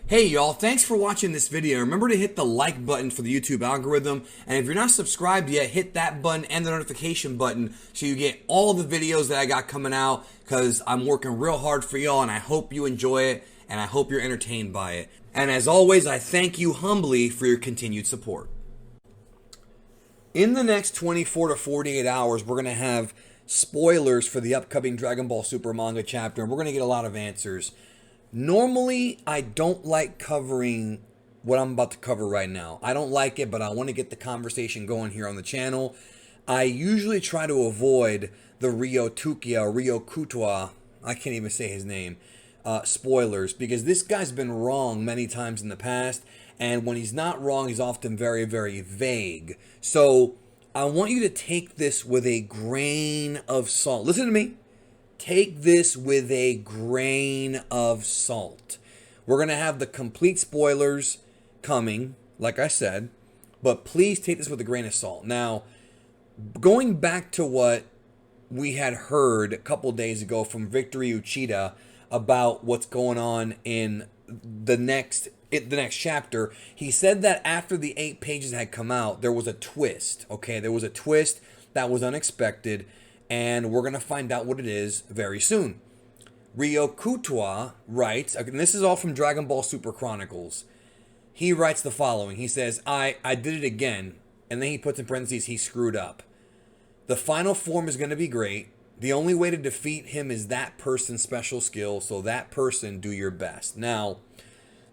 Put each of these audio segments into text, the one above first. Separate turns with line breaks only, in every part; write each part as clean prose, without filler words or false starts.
Hey y'all, thanks for watching this video. Remember to hit the like button for the YouTube algorithm, and if you're not subscribed yet, hit that button and the notification button so you get all the videos that I got coming out, because I'm working real hard for y'all and I hope you enjoy it and I hope you're entertained by it. And as always, I thank you humbly for your continued support. In the next 24 to 48 hours, we're going to have spoilers for the upcoming Dragon Ball Super manga chapter, and we're going to get a lot of answers. Normally, I don't like covering what I'm about to cover right now. I don't like it, but I want to get the conversation going here on the channel. I usually try to avoid the Rio Tukia or Rio Kutua, I can't even say his name, spoilers, because this guy's been wrong many times in the past, and when he's not wrong, he's often very, very vague. So I want you to take this with a grain of salt. Listen to me. Take this with a grain of salt. We're going to have the complete spoilers coming, like I said, but please take this with a grain of salt. Now, going back to what we had heard a couple days ago from Victory Uchida about what's going on in the next chapter, he said that after the 8 pages had come out, there was a twist, okay? There was a twist that was unexpected, and we're going to find out what it is very soon. Rio Kutua writes, and this is all from Dragon Ball Super Chronicles. He writes the following. He says, I did it again. And then he puts in parentheses, he screwed up. The final form is going to be great. The only way to defeat him is that person's special skill. So that person, do your best. Now,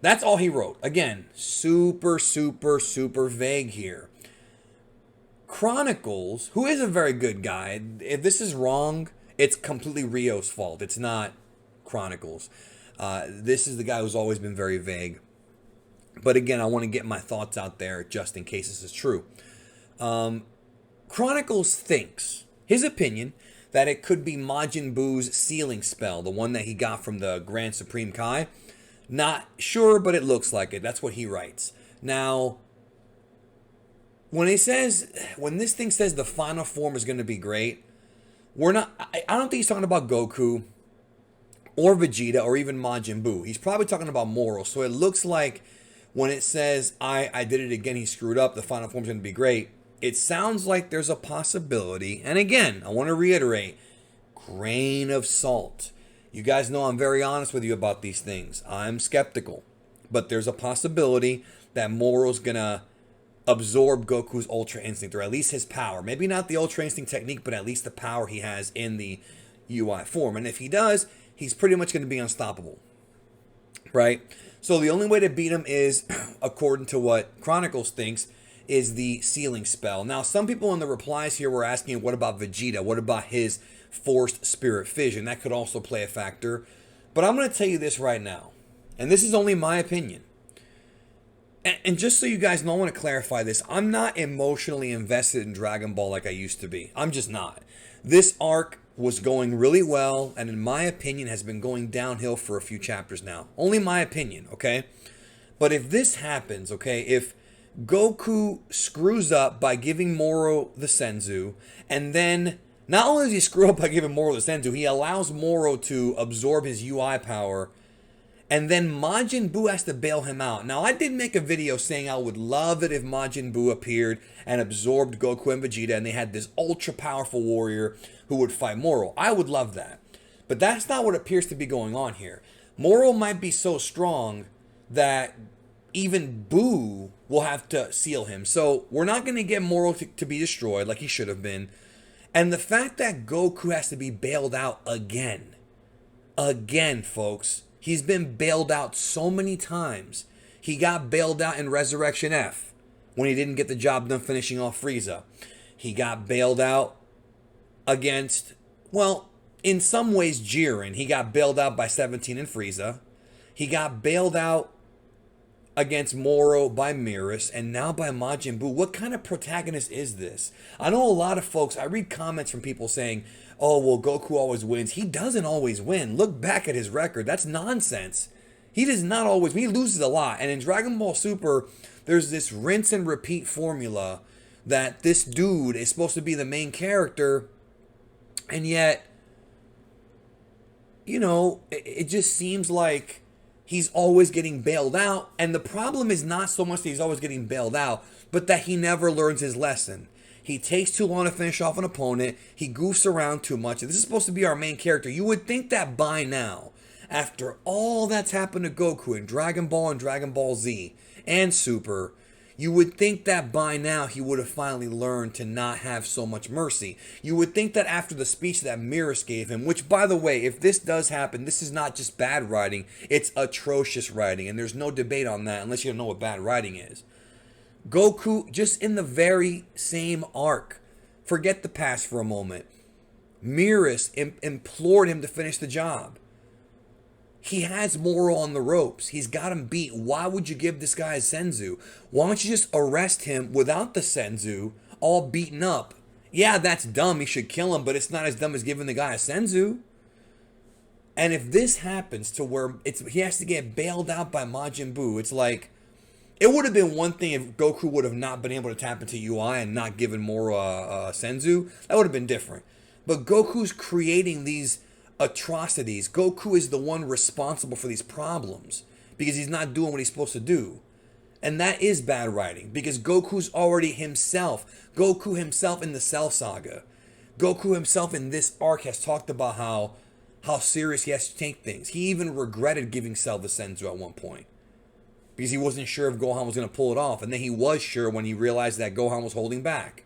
that's all he wrote. Again, super, super, super vague here. Chronicles, who is a very good guy, if this is wrong, it's completely Rio's fault. It's not Chronicles. This is the guy who's always been very vague. But again, I want to get my thoughts out there just in case this is true. Chronicles thinks, his opinion, that it could be Majin Buu's sealing spell, the one that he got from the Grand Supreme Kai. Not sure, but it looks like it. That's what he writes. Now, when this thing says the final form is going to be great, I don't think he's talking about Goku or Vegeta or even Majin Buu. He's probably talking about Moro. So it looks like when it says, I did it again, he screwed up, the final form is going to be great, it sounds like there's a possibility. And again, I want to reiterate, grain of salt. You guys know I'm very honest with you about these things. I'm skeptical. But there's a possibility that Moro's going to absorb Goku's Ultra Instinct, or at least his power. Maybe not the Ultra Instinct technique, but at least the power he has in the UI form. And if he does, he's pretty much going to be unstoppable. Right? So the only way to beat him is, according to what Chronicles thinks, is the sealing spell. Now, some people in the replies here were asking, what about Vegeta? What about his forced spirit fission? That could also play a factor. But I'm going to tell you this right now, and this is only my opinion. And just so you guys know, I want to clarify this. I'm not emotionally invested in Dragon Ball like I used to be. I'm just not. This arc was going really well, and in my opinion, has been going downhill for a few chapters now. Only my opinion, okay? But if this happens, okay, if Goku screws up by giving Moro the Senzu, and then not only does he screw up by giving Moro the Senzu, he allows Moro to absorb his UI power, and then Majin Buu has to bail him out. Now, I did make a video saying I would love it if Majin Buu appeared and absorbed Goku and Vegeta, and they had this ultra-powerful warrior who would fight Moro. I would love that. But that's not what appears to be going on here. Moro might be so strong that even Buu will have to seal him. So we're not going to get Moro to be destroyed like he should have been. And the fact that Goku has to be bailed out again, folks, he's been bailed out so many times. He got bailed out in Resurrection F when he didn't get the job done finishing off Frieza. He got bailed out against, well, in some ways Jiren. He got bailed out by 17 and Frieza. He got bailed out against Moro by Mirrors, and now by Majin Buu. What kind of protagonist is this? I know a lot of folks, I read comments from people saying, oh, well, Goku always wins. He doesn't always win. Look back at his record. That's nonsense. He does not always win. He loses a lot. And in Dragon Ball Super, there's this rinse and repeat formula that this dude is supposed to be the main character, and yet, you know, it just seems like he's always getting bailed out. And the problem is not so much that he's always getting bailed out, but that he never learns his lesson. He takes too long to finish off an opponent. He goofs around too much. This is supposed to be our main character. You would think that by now, after all that's happened to Goku in Dragon Ball and Dragon Ball Z and Super, you would think that by now he would have finally learned to not have so much mercy. You would think that after the speech that Mirrors gave him, which, by the way, if this does happen, this is not just bad writing, it's atrocious writing, and there's no debate on that unless you don't know what bad writing is. Goku, just in the very same arc, forget the past for a moment, Mirrors implored him to finish the job. He has Moro on the ropes. He's got him beat. Why would you give this guy a Senzu? Why don't you just arrest him without the Senzu, all beaten up? Yeah, that's dumb. He should kill him, but it's not as dumb as giving the guy a Senzu. And if this happens to where he has to get bailed out by Majin Buu, it's like, it would have been one thing if Goku would have not been able to tap into UI and not given Moro a Senzu. That would have been different. But Goku's creating these atrocities. Goku is the one responsible for these problems because he's not doing what he's supposed to do. And that is bad writing because Goku's already himself. Goku himself in the Cell Saga. Goku himself in this arc has talked about how serious he has to take things. He even regretted giving Cell the Senzu at one point because he wasn't sure if Gohan was going to pull it off. And then he was sure when he realized that Gohan was holding back.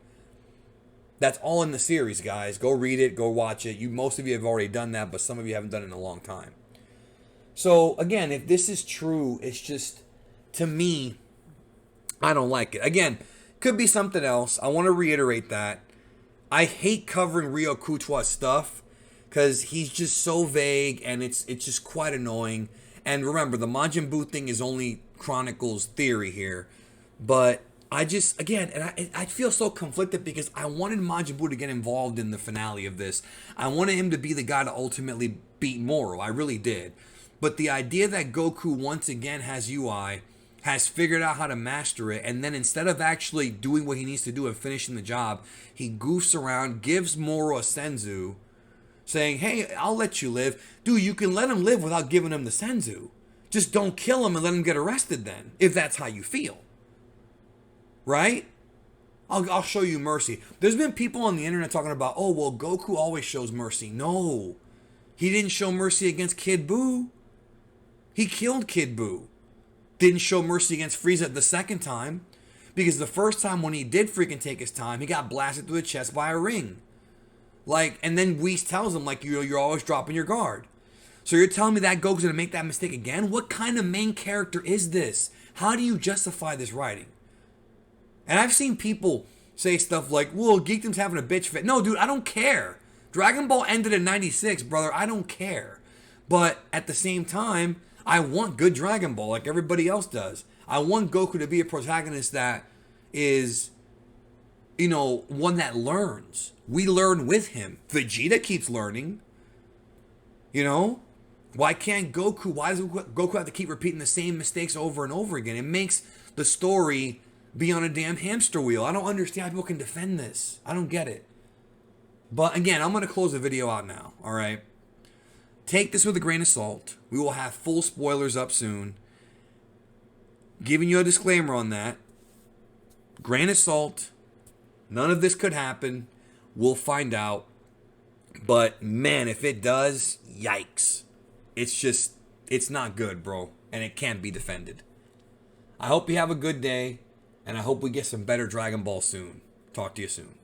That's all in the series, guys. Go read it. Go watch it. Most of you have already done that, but some of you haven't done it in a long time. So, again, if this is true, it's just, to me, I don't like it. Again, could be something else. I want to reiterate that. I hate covering Ryo Kuchwa's stuff because he's just so vague and it's just quite annoying. And remember, the Majin Buu thing is only Chronicles theory here. But I just, again, and I feel so conflicted because I wanted Majin Buu to get involved in the finale of this. I wanted him to be the guy to ultimately beat Moro. I really did. But the idea that Goku once again has UI, has figured out how to master it, and then instead of actually doing what he needs to do and finishing the job, he goofs around, gives Moro a Senzu, saying, hey, I'll let you live. Dude, you can let him live without giving him the Senzu. Just don't kill him and let him get arrested then, if that's how you feel. Right? I'll show you mercy. There's been people on the internet talking about, oh, well, Goku always shows mercy. No. He didn't show mercy against Kid Buu. He killed Kid Buu. Didn't show mercy against Frieza the second time. Because the first time when he did freaking take his time, he got blasted through the chest by a ring. And then Whis tells him, you're always dropping your guard. So you're telling me that Goku's going to make that mistake again? What kind of main character is this? How do you justify this writing? And I've seen people say stuff like, well, Geekdom's having a bitch fit. No, dude, I don't care. Dragon Ball ended in 96, brother. I don't care. But at the same time, I want good Dragon Ball like everybody else does. I want Goku to be a protagonist that is, one that learns. We learn with him. Vegeta keeps learning. Why can't Goku? Why does Goku have to keep repeating the same mistakes over and over again? It makes the story be on a damn hamster wheel. I don't understand how people can defend this. I don't get it. But again, I'm going to close the video out now. All right. Take this with a grain of salt. We will have full spoilers up soon. Giving you a disclaimer on that. Grain of salt. None of this could happen. We'll find out. But man, if it does, yikes. It's not good, bro. And it can't be defended. I hope you have a good day. And I hope we get some better Dragon Ball soon. Talk to you soon.